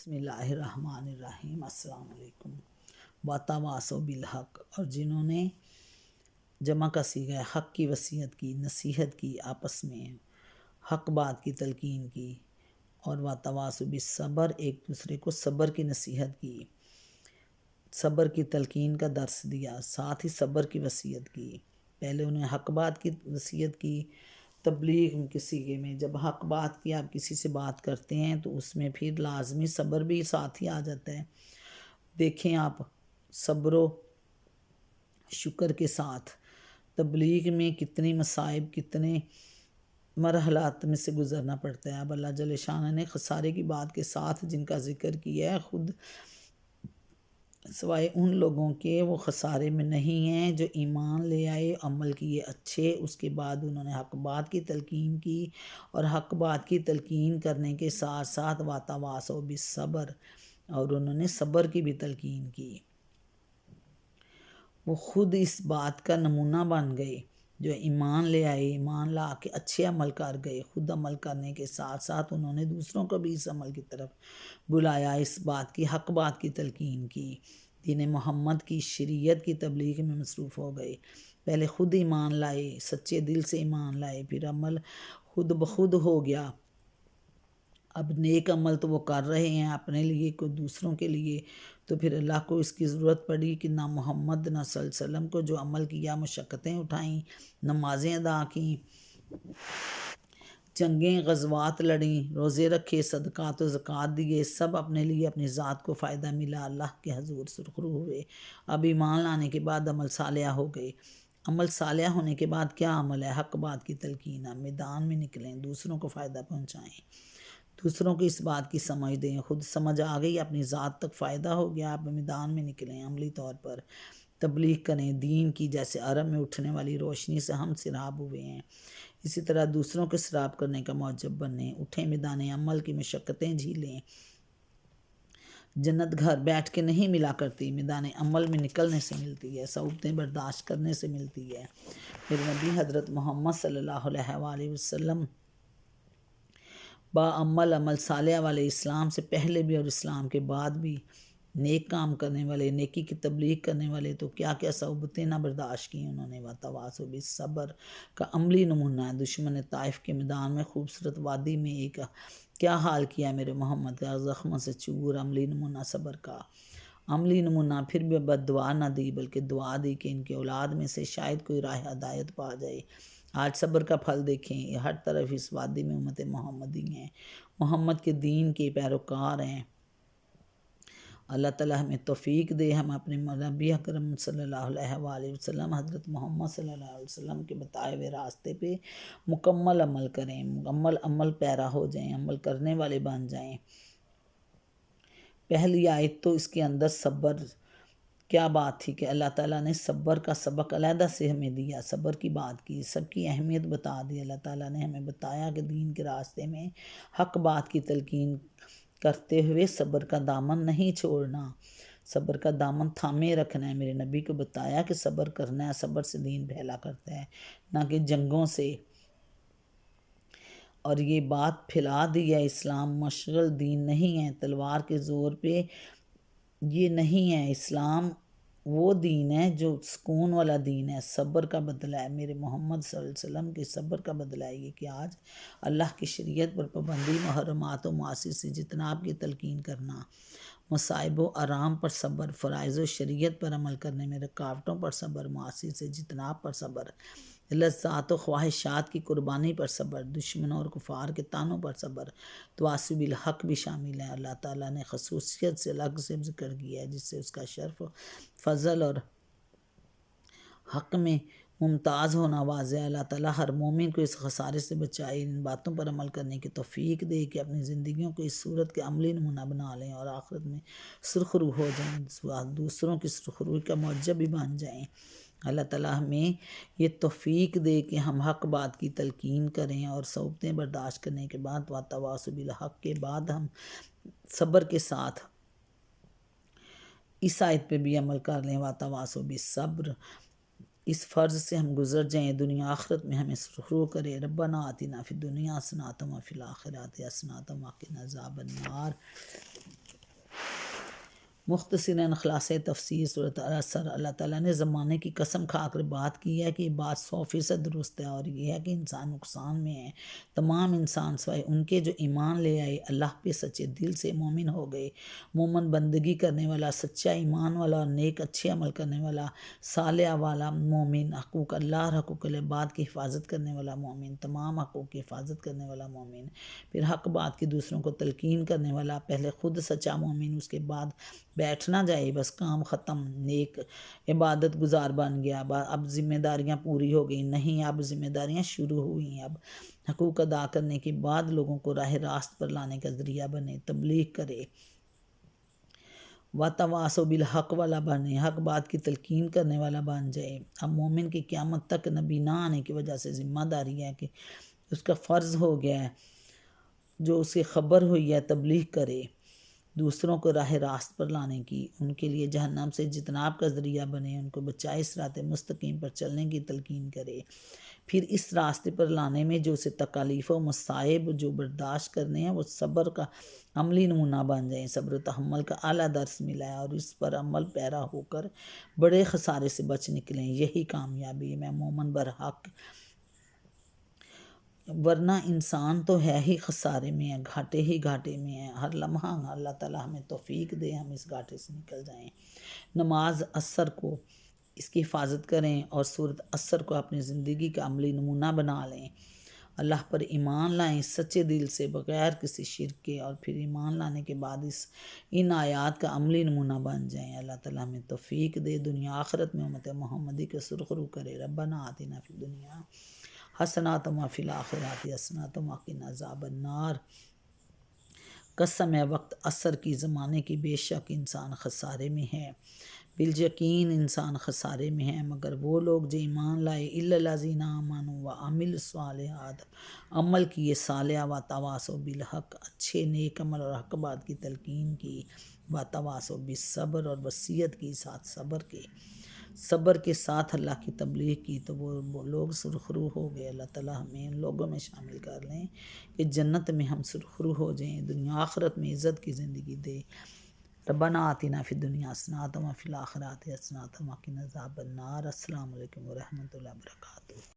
بسم اللہ الرحمن الرحیم۔ السلام علیکم۔ واتواصوا بالحق، اور جنہوں نے جمع کا صیغہ ہے حق کی وصیت کی، نصیحت کی، آپس میں حق بات کی تلقین کی، اور واتواصوا بالصبر، ایک دوسرے کو صبر کی نصیحت کی، صبر کی تلقین کا درس دیا، ساتھ ہی صبر کی وصیت کی۔ پہلے انہیں حق بات کی وصیت کی تبلیغ کے صیغے میں، جب حق بات کی آپ کسی سے بات کرتے ہیں تو اس میں پھر لازمی صبر بھی ساتھ ہی آ جاتا ہے۔ دیکھیں آپ صبر و شکر کے ساتھ تبلیغ میں کتنی مصائب، کتنے مرحلات میں سے گزرنا پڑتا ہے۔ اب اللہ جل شانہ نے خسارے کی بات کے ساتھ جن کا ذکر کیا ہے، خود سوائے ان لوگوں کے وہ خسارے میں نہیں ہیں جو ایمان لے آئے، عمل کیے اچھے، اس کے بعد انہوں نے حق بات کی تلقین کی، اور حق بات کی تلقین کرنے کے ساتھ ساتھ واتواصوا بالصبر، اور انہوں نے صبر کی بھی تلقین کی۔ وہ خود اس بات کا نمونہ بن گئے، جو ایمان لے آئے، ایمان لا کے اچھے عمل کر گئے، خود عمل کرنے کے ساتھ ساتھ انہوں نے دوسروں کو بھی اس عمل کی طرف بلایا، اس بات کی حق بات کی تلقین کی، دین محمد کی شریعت کی تبلیغ میں مصروف ہو گئے۔ پہلے خود ایمان لائے، سچے دل سے ایمان لائے، پھر عمل خود بخود ہو گیا۔ اب نیک عمل تو وہ کر رہے ہیں اپنے لیے، کوئی دوسروں کے لیے، تو پھر اللہ کو اس کی ضرورت پڑی کہ نہ محمد نہ صلی اللہ علیہ وسلم کو جو عمل کیا، مشقتیں اٹھائیں، نمازیں ادا کیں، جنگیں غزوات لڑیں، روزے رکھے، صدقات و زکوٰۃ دیے، سب اپنے لیے اپنی ذات کو فائدہ ملا، اللہ کے حضور سرخرو ہوئے۔ اب ایمان لانے کے بعد عمل صالحہ ہو گئے۔ عمل صالحہ ہونے کے بعد کیا عمل ہے؟ حق بات کی تلقین۔ اب میدان میں نکلیں، دوسروں کو فائدہ پہنچائیں، دوسروں کو اس بات کی سمجھ دیں، خود سمجھ آ گئی، اپنی ذات تک فائدہ ہو گیا، آپ میدان میں نکلیں، عملی طور پر تبلیغ کریں دین کی، جیسے عرب میں اٹھنے والی روشنی سے ہم سیراب ہوئے ہیں، اسی طرح دوسروں کے سیراب کرنے کا موجب بنیں، اٹھیں، میدان عمل کی مشقتیں جھیلیں۔ جنت گھر بیٹھ کے نہیں ملا کرتی، میدان عمل میں نکلنے سے ملتی ہے، صعوبتیں برداشت کرنے سے ملتی ہے۔ میرے نبی حضرت محمد صلی اللہ علیہ وآلہ وسلم با عمل صالح والے، اسلام سے پہلے بھی اور اسلام کے بعد بھی نیک کام کرنے والے، نیکی کی تبلیغ کرنے والے، تو کیا کیا صعوبتیں نہ برداشت کی انہوں نے۔ واتواصوا بالصبر کا عملی نمونہ ہے۔ دشمن طائف کے میدان میں، خوبصورت وادی میں ایک کیا حال کیا میرے محمد کا، زخموں سے چور، عملی نمونہ صبر کا۔ عملی نمونہ پھر بھی بد دعا نہ دی، بلکہ دعا دی کہ ان کے اولاد میں سے شاید کوئی راہ ہدایت پا جائے۔ آج صبر کا پھل دیکھیں، یہ ہر طرف اس وادی میں امت محمدی ہیں، محمد کے دین کے پیروکار ہیں۔ اللہ تعالیٰ ہمیں توفیق دے، ہم اپنے نبی اکرم صلی اللہ علیہ وآلہ وسلم، حضرت محمد صلی اللہ علیہ وسلم کے بتائے ہوئے راستے پہ مکمل عمل کریں، مکمل عمل پیرا ہو جائیں، عمل کرنے والے بن جائیں۔ پہلی آیت تو اس کے اندر صبر کیا بات تھی کہ اللہ تعالیٰ نے صبر کا سبق علیحدہ سے ہمیں دیا، صبر کی بات کی، سب کی اہمیت بتا دی۔ اللہ تعالیٰ نے ہمیں بتایا کہ دین کے راستے میں حق بات کی تلقین کرتے ہوئے صبر کا دامن نہیں چھوڑنا، صبر کا دامن تھامے رکھنا ہے۔ میرے نبی کو بتایا کہ صبر کرنا ہے، صبر سے دین پھیلا کرتا ہے، نہ کہ جنگوں سے۔ اور یہ بات پھیلا دی ہے، اسلام مشغل دین نہیں ہے، تلوار کے زور پہ یہ نہیں ہے۔ اسلام وہ دین ہے جو سکون والا دین ہے، صبر کا بدلہ ہے۔ میرے محمد صلی اللہ علیہ وسلم کے صبر کا بدلہ ہے یہ کہ آج اللہ کی شریعت پر پابندی، محرمات و معاصی سے جتناب کی تلقین کرنا، مصائب و آرام پر صبر، فرائض و شریعت پر عمل کرنے میں رکاوٹوں پر صبر، معاصی سے جتناب پر صبر، لذات و خواہشات کی قربانی پر صبر، دشمنوں اور کفار کے طعنوں پر صبر، تواصی بالحق بھی شامل ہے۔ اللہ تعالیٰ نے خصوصیت سے الگ سے ذکر کیا ہے، جس سے اس کا شرف، فضل اور حق میں ممتاز ہونا واضح ہے۔ اللہ تعالیٰ ہر مومن کو اس خسارے سے بچائے، ان باتوں پر عمل کرنے کی توفیق دے کہ اپنی زندگیوں کو اس صورت کے عملی نمونہ بنا لیں اور آخرت میں سرخرو ہو جائیں، دوسروں کی سرخروئی کا موجب بھی بن جائیں۔ اللہ تعالیٰ ہمیں یہ توفیق دے کہ ہم حق بات کی تلقین کریں، اور صعوبتیں برداشت کرنے کے بعد واتواصوا بالحق کے بعد ہم صبر کے ساتھ اس آیت پہ بھی عمل کر لیں، واتواصوا بالصبر۔ اس فرض سے ہم گزر جائیں، دنیا آخرت میں ہمیں سرخرو کرے۔ ربنا آتنا فی الدنیا حسنۃ وفی الآخرۃ حسنۃ وقنا عذاب النار۔ مختصراً خلاصہ تفسیر صورت اثر، اللہ تعالیٰ نے زمانے کی قسم کھا کر بات کی ہے کہ یہ بات 100% درست ہے، اور یہ ہے کہ انسان نقصان میں ہے۔ تمام انسان سوائے ان کے جو ایمان لے آئے، اللہ پہ سچے دل سے مومن ہو گئے۔ مومن بندگی کرنے والا، سچا ایمان والا اور نیک اچھے عمل کرنے والا، صالح والا مومن، حقوق اللہ اور حقوق العباد کی حفاظت کرنے والا مومن، تمام حقوق کی حفاظت کرنے والا مومن، پھر حق بات کی دوسروں کو تلقین کرنے والا، پہلے خود سچا مومن، اس کے بعد بیٹھ نہ جائے بس کام ختم، نیک عبادت گزار بن گیا، اب ذمہ داریاں پوری ہو گئی، نہیں، اب ذمہ داریاں شروع ہوئی، اب حقوق ادا کرنے کے بعد لوگوں کو راہ راست پر لانے کا ذریعہ بنے، تبلیغ کرے، وَتَوَاصَوْا بِالْحَقِّ والا بنے، حق بات کی تلقین کرنے والا بن جائے۔ اب مومن کی قیامت تک نبی نہ آنے کی وجہ سے ذمہ داری ہے کہ اس کا فرض ہو گیا ہے، جو اسے خبر ہوئی ہے تبلیغ کرے، دوسروں کو راہ راست پر لانے کی، ان کے لیے جہنم سے اجتناب کا ذریعہ بنے، ان کو بچائے صراط مستقیم پر چلنے کی تلقین کرے، پھر اس راستے پر لانے میں جو اسے تکالیف و مصائب جو برداشت کرنے ہیں وہ صبر کا عملی نمونہ بن جائیں، صبر و تحمل کا اعلیٰ درس ملا ہے، اور اس پر عمل پیرا ہو کر بڑے خسارے سے بچ نکلیں، یہی کامیابی ہے۔ میں مومن برحق، ورنہ انسان تو ہے ہی خسارے میں ہے، گھاٹے ہی گھاٹے میں ہے، ہر لمحہ اللہ تعالیٰ ہمیں توفیق دے ہم اس گھاٹے سے نکل جائیں۔ نماز عصر کو اس کی حفاظت کریں اور سورۃ عصر کو اپنی زندگی کا عملی نمونہ بنا لیں، اللہ پر ایمان لائیں سچے دل سے بغیر کسی شرک کے، اور پھر ایمان لانے کے بعد ان آیات کا عملی نمونہ بن جائیں۔ اللہ تعالیٰ ہمیں توفیق دے، دنیا آخرت میں امت محمدی کے سرخرو کرے۔ ربنا آتنا فی الدنیا حسنۃ وفی الآخرۃ حسنۃ وقنا عذاب النار۔ قسم ہے وقت عصر کی، زمانے کی، بے شک انسان خسارے میں ہے، بالیقین انسان خسارے میں ہے، مگر وہ لوگ جو ایمان لائے، الا الذین آمنوا وعملوا الصالحات، عمل کیے صالح، وتواصوا بالحق، اچھے نیک عمل اور حق بات کی تلقین کی، وتواصوا بالصبر، اور وصیت کی ساتھ صبر کے ساتھ اللہ کی تبلیغ کی، تو وہ لوگ سرخرو ہو گئے۔ اللہ تعالیٰ ہمیں ان لوگوں میں شامل کر لیں کہ جنت میں ہم سرخرو ہو جائیں، دنیا آخرت میں عزت کی زندگی دے۔ ربنا آتنا فی الدنیا حسنۃ وفی الآخرۃ حسنۃ وقنا عذاب النار۔ السلام علیکم ورحمۃ اللہ وبرکاتہ۔